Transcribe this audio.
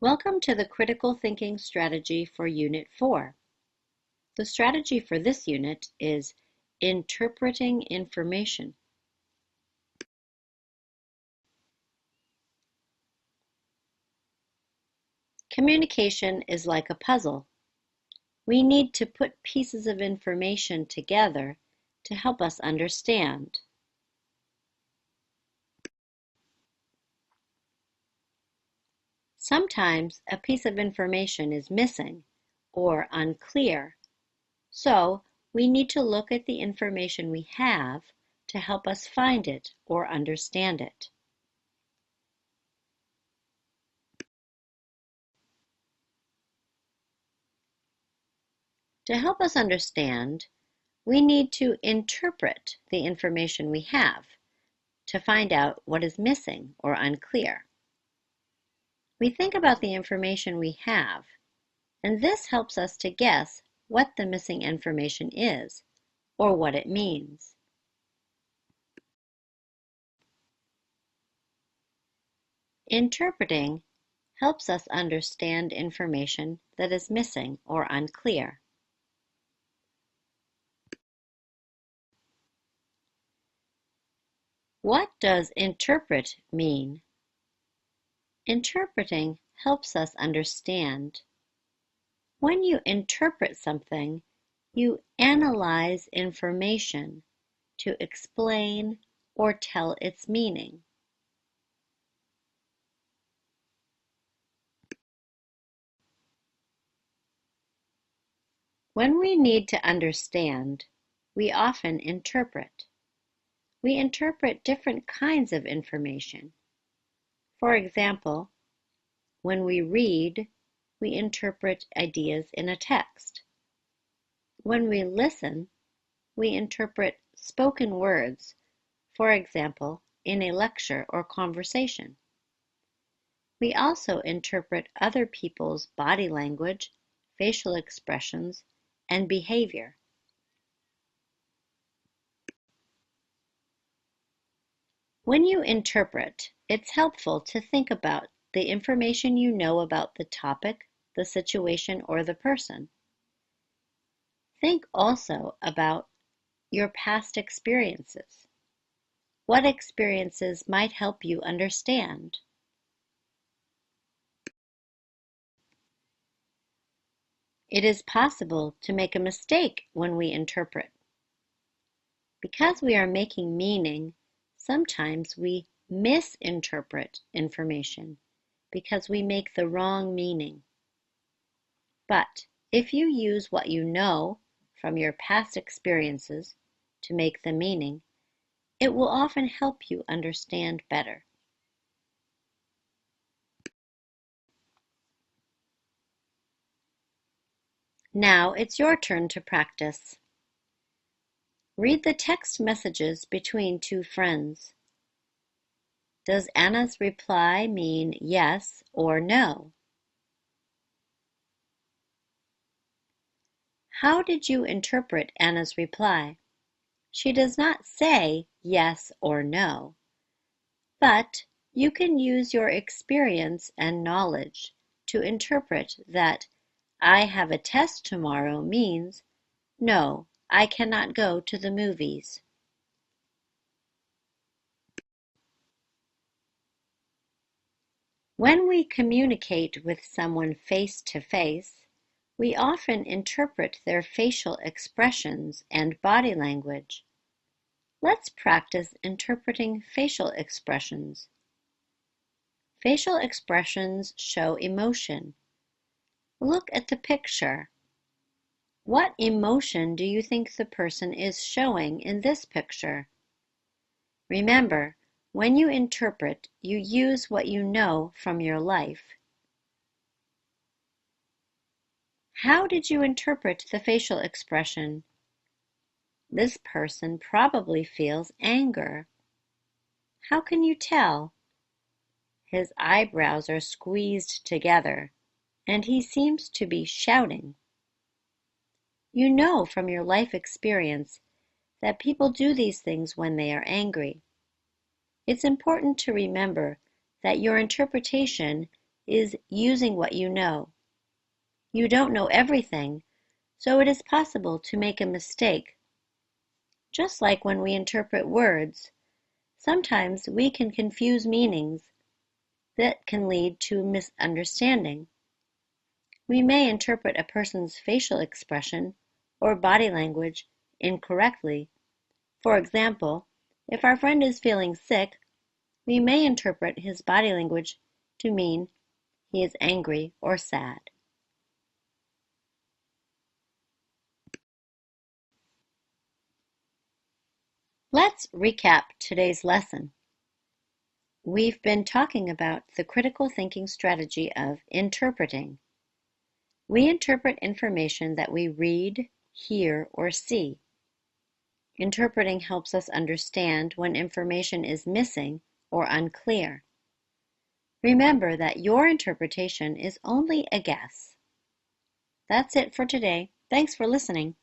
Welcome to the Critical Thinking Strategy for Unit 4. The strategy for this unit is interpreting information. Communication is like a puzzle. We need to put pieces of information together to help us understand. Sometimes a piece of information is missing or unclear, so we need to look at the information we have to help us find it or understand it. To help us understand, we need to interpret the information we have to find out what is missing or unclear. We think about the information we have, and this helps us to guess what the missing information is or what it means. Interpreting helps us understand information that is missing or unclear. What does interpret mean? Interpreting helps us understand. When you interpret something, you analyze information to explain or tell its meaning. When we need to understand, we often interpret. We interpret different kinds of information. For example, when we read, we interpret ideas in a text. When we listen, we interpret spoken words, for example, in a lecture or conversation. We also interpret other people's body language, facial expressions, and behavior. When you interpret, it's helpful to think about the information you know about the topic, the situation, or the person. Think also about your past experiences. What experiences might help you understand? It is possible to make a mistake when we interpret. Because we are making meaning, sometimes we misinterpret information because we make the wrong meaning. But if you use what you know from your past experiences to make the meaning, it will often help you understand better. Now it's your turn to practice. Read the text messages between two friends. Does Anna's reply mean yes or no? How did you interpret Anna's reply? She does not say yes or no, but you can use your experience and knowledge to interpret that "I have a test tomorrow" means "No, I cannot go to the movies." When we communicate with someone face to face, we often interpret their facial expressions and body language. Let's practice interpreting facial expressions. Facial expressions show emotion. Look at the picture. What emotion do you think the person is showing in this picture? Remember, when you interpret, you use what you know from your life. How did you interpret the facial expression? This person probably feels anger. How can you tell? His eyebrows are squeezed together, and he seems to be shouting. You know from your life experience that people do these things when they are angry. It's important to remember that your interpretation is using what you know. You don't know everything, so it is possible to make a mistake. Just like when we interpret words, sometimes we can confuse meanings that can lead to misunderstanding. We may interpret a person's facial expression or body language incorrectly. For example, if our friend is feeling sick, we may interpret his body language to mean he is angry or sad. Let's recap today's lesson. We've been talking about the critical thinking strategy of interpreting. We interpret information that we read, hear, or see. Interpreting helps us understand when information is missing or unclear. Remember that your interpretation is only a guess. That's it for today. Thanks for listening.